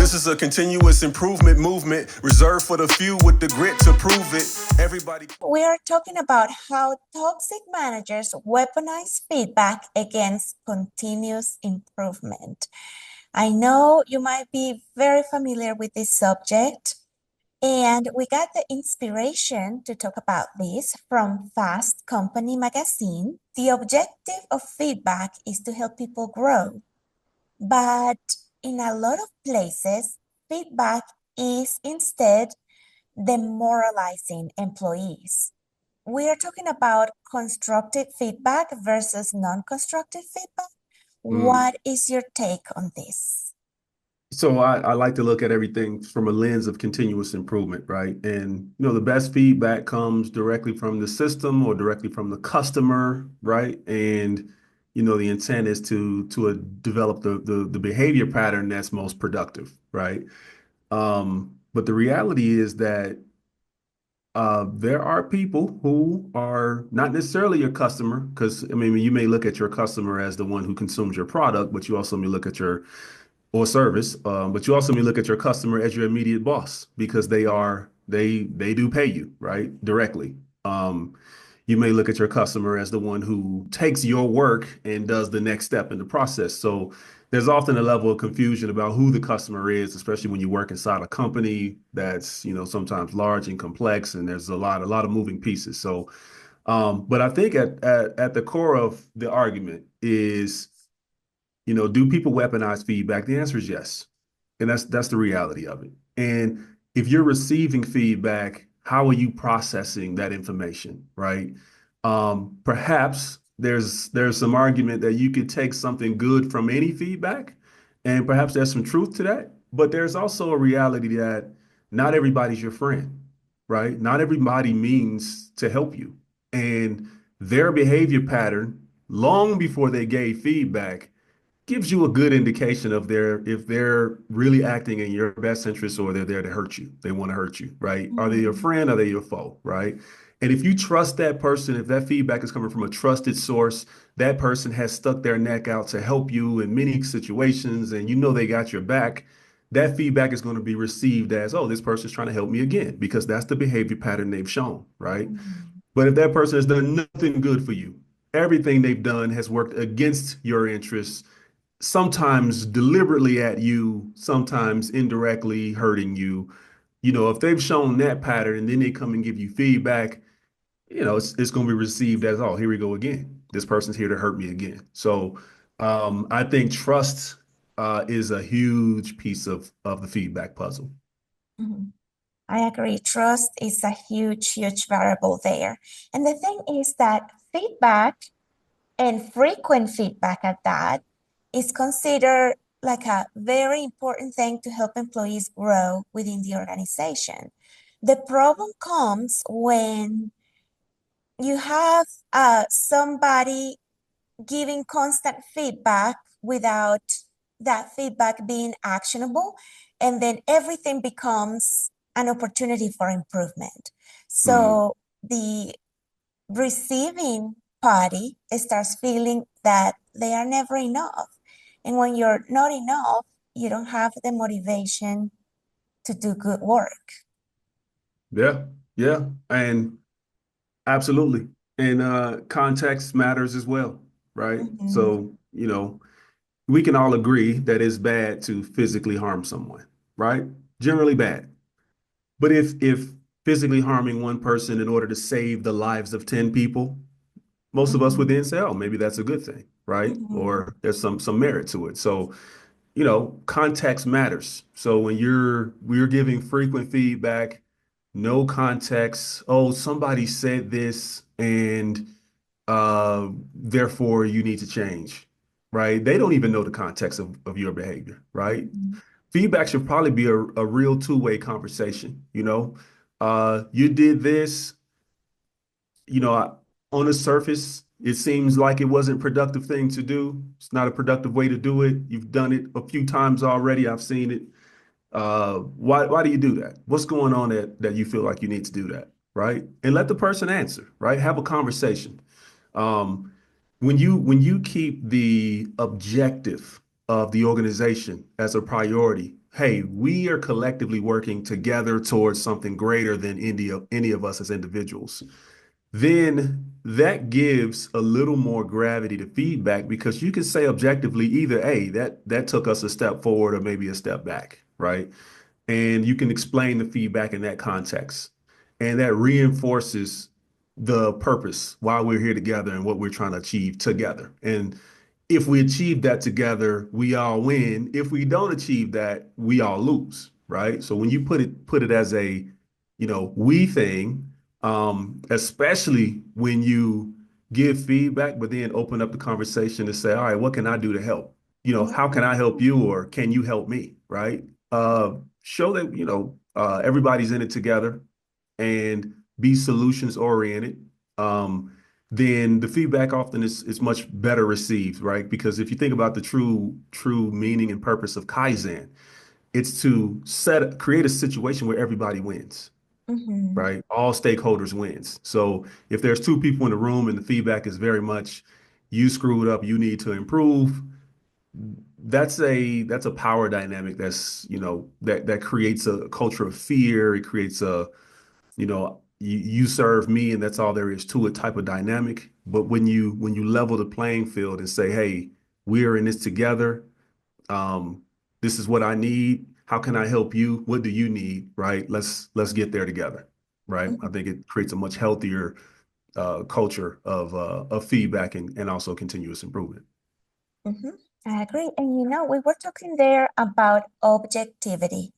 This is a continuous improvement movement reserved for the few with the grit to prove it. Everybody. We are talking about how toxic managers weaponize feedback against continuous improvement. I know you might be very familiar with this subject, and we got the inspiration to talk about this from Fast Company magazine. The objective of feedback is to help people grow, but in a lot of places, feedback is instead demoralizing employees. We are talking about constructive feedback versus non-constructive feedback. What is your take on this? So I like to look at everything from a lens of continuous improvement, right? And the best feedback comes directly from the system or directly from the customer, right? And the intent is to develop the behavior pattern that's most productive, right? But the reality is that there are people who are not necessarily your customer, because I mean you may look at your customer as the one who consumes your product, but you also may look at your or service, but you also may look at your customer as your immediate boss because they do pay you, right, directly. You may look at your customer as the one who takes your work and does the next step in the process. So there's often a level of confusion about who the customer is, especially when you work inside a company that's sometimes large and complex, and there's a lot of moving pieces. So, but I think at the core of the argument is, do people weaponize feedback? The answer is yes. And that's the reality of it. And if you're receiving feedback, how are you processing that information, right? Perhaps there's some argument that you could take something good from any feedback, and perhaps there's some truth to that. But there's also a reality that not everybody's your friend, right? Not everybody means to help you. And their behavior pattern, long before they gave feedback, gives you a good indication of if they're really acting in your best interest or they're there to hurt you. They want to hurt you, right? Are they your friend? Are they your foe, right? And if you trust that person, if that feedback is coming from a trusted source, that person has stuck their neck out to help you in many situations, and they got your back, that feedback is going to be received as, oh, this person's trying to help me again, because that's the behavior pattern they've shown, right? But if that person has done nothing good for you, everything they've done has worked against your interests, sometimes deliberately at you, sometimes indirectly hurting you. If they've shown that pattern and then they come and give you feedback, it's going to be received as, oh, here we go again. This person's here to hurt me again. So I think trust is a huge piece of the feedback puzzle. I agree. Trust is a huge, huge variable there. And the thing is that feedback, and frequent feedback at that, is considered like a very important thing to help employees grow within the organization. The problem comes when you have somebody giving constant feedback without that feedback being actionable, and then everything becomes an opportunity for improvement. So the receiving party starts feeling that they are never enough. And when you're not enough, you don't have the motivation to do good work. Yeah, and absolutely. And context matters as well, right? So, we can all agree that it's bad to physically harm someone, right? Generally bad. But if physically harming one person in order to save the lives of 10 people, most of us would then say, oh, maybe that's a good thing, right? Or there's some merit to it. So, context matters. So when we're giving frequent feedback, no context, oh, somebody said this and therefore you need to change, right? They don't even know the context of your behavior, right? Feedback should probably be a real two-way conversation. You did this, on the surface, it seems like it wasn't a productive thing to do. It's not a productive way to do it. You've done it a few times already. I've seen it. Why do you do that? What's going on that you feel like you need to do that, right? And let the person answer, right? Have a conversation. When you keep the objective of the organization as a priority, hey, we are collectively working together towards something greater than any of us as individuals, then that gives a little more gravity to feedback because you can say objectively either, hey, that took us a step forward or maybe a step back, right? And you can explain the feedback in that context. And that reinforces the purpose why we're here together and what we're trying to achieve together. And if we achieve that together, we all win. If we don't achieve that, we all lose, right? So when you put it as a, we thing, especially when you give feedback, but then open up the conversation to say, all right, what can I do to help? How can I help you or can you help me, right? Show that, everybody's in it together and be solutions oriented. Then the feedback often is much better received, right? Because if you think about the true meaning and purpose of Kaizen, it's to create a situation where everybody wins, Mm-hmm. right? All stakeholders wins. So if there's two people in the room and the feedback is very much you screwed up, you need to improve, that's a power dynamic that creates a culture of fear. It creates you serve me and that's all there is to it type of dynamic. But when you level the playing field and say, hey, we are in this together. Um, this is what I need. How can I help you? What do you need? Right? Let's get there together. Right? I think it creates a much healthier culture of feedback and also continuous improvement. Mm-hmm. I agree. And we were talking there about objectivity.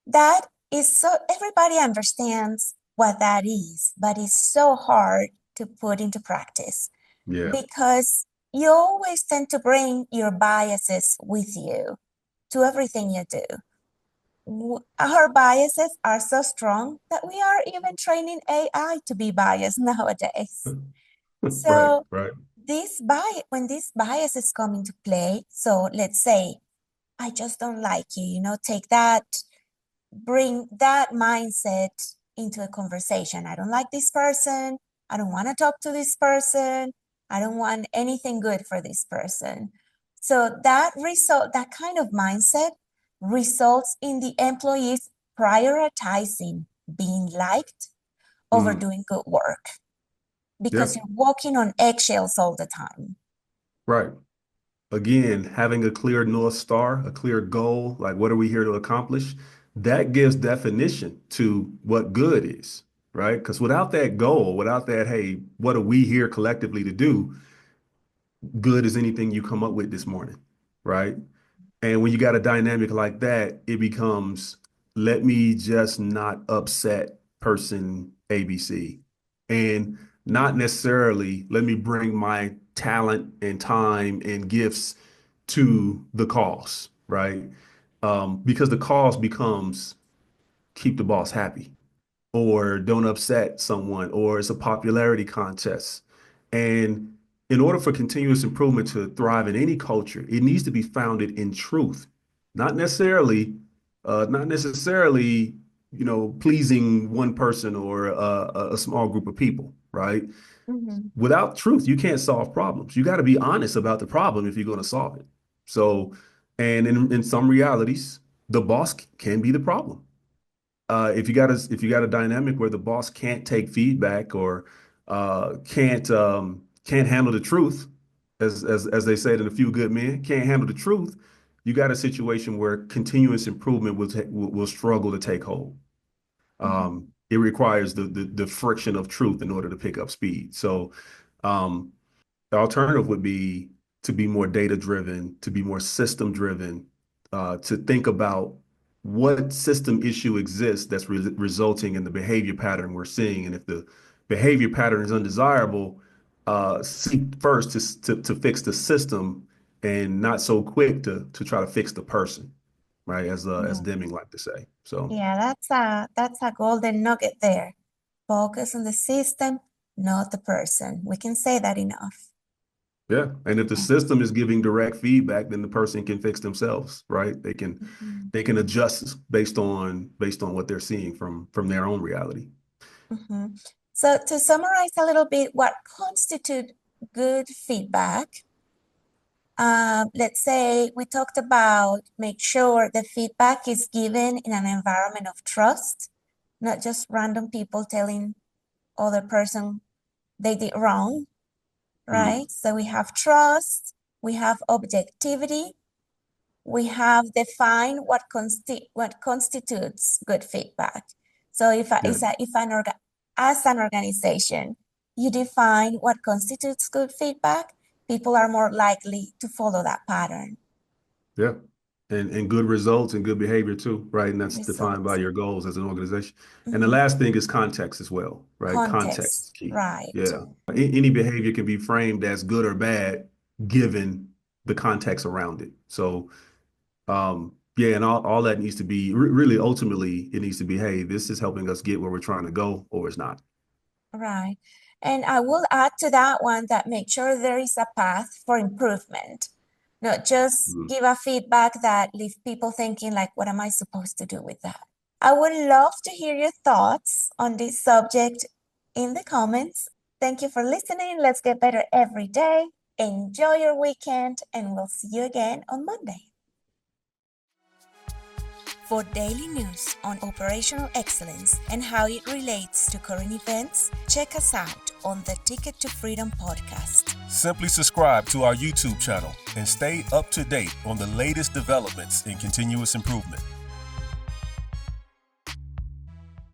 That is so, everybody understands what that is, but it's so hard to put into practice Yeah. because you always tend to bring your biases with you to everything you do. Our biases are so strong that we are even training AI to be biased nowadays. Right. So Right. when this biases come into play, so let's say I just don't like you, take that, bring that mindset into a conversation. I don't like this person. I don't want to talk to this person. I don't want anything good for this person. So that kind of mindset results in the employees prioritizing being liked over Mm. doing good work Yeah. because you're walking on eggshells all the time. Right. Again, having a clear North Star, a clear goal, like what are we here to accomplish? That gives definition to what good is, right? Because without that goal, without that, hey, what are we here collectively to do? Good is anything you come up with this morning, right? And when you got a dynamic like that, it becomes, let me just not upset person ABC. And not necessarily let me bring my talent and time and gifts to the cause, right? Because the cause becomes keep the boss happy or don't upset someone, or it's a popularity contest. And in order for continuous improvement to thrive in any culture, it needs to be founded in truth, not necessarily, not necessarily, pleasing one person or a small group of people, right? Mm-hmm. Without truth, you can't solve problems. You got to be honest about the problem if you're going to solve it. So, and in some realities, the boss can be the problem. If you got a dynamic where the boss can't take feedback or can't handle the truth, as they said in A Few Good Men, can't handle the truth, you got a situation where continuous improvement will struggle to take hold. Mm-hmm. It requires the friction of truth in order to pick up speed. So um, the alternative would be to be more data driven, to be more system driven, to think about what system issue exists that's resulting in the behavior pattern we're seeing. And if the behavior pattern is undesirable, seek first to fix the system and not so quick to try to fix the person, right? As Yeah. Deming like to say. So Yeah, that's a golden nugget there. Focus on the system, not the person. We can say that enough. yeah, and if the Yeah. system is giving direct feedback, then the person can fix themselves, right? They can Mhm. they can adjust based on what they're seeing from their own reality. Mhm. So to summarize a little bit, what constitute good feedback Let's say we talked about make sure the feedback is given in an environment of trust, not just random people telling other person they did wrong, right? So we have trust, we have objectivity, we have defined what constitutes good feedback. So as an organization, you define what constitutes good feedback, people are more likely to follow that pattern. Yeah. And good results and good behavior too, right? And that's defined by Results. your goals as an organization. And the last thing is context as well, right? Context is key. Right. Yeah. Any behavior can be framed as good or bad given the context around it. So, yeah, and all that needs to be really ultimately it needs to be, hey, this is helping us get where we're trying to go, or it's not. Right. And I will add to that one that make sure there is a path for improvement, not just give a feedback that leave people thinking like, what am I supposed to do with that? I would love to hear your thoughts on this subject in the comments. Thank you for listening. Let's get better every day. Enjoy your weekend, and we'll see you again on Monday. For daily news on operational excellence and how it relates to current events, check us out on the Ticket to Freedom podcast. Simply subscribe to our YouTube channel and stay up to date on the latest developments in continuous improvement.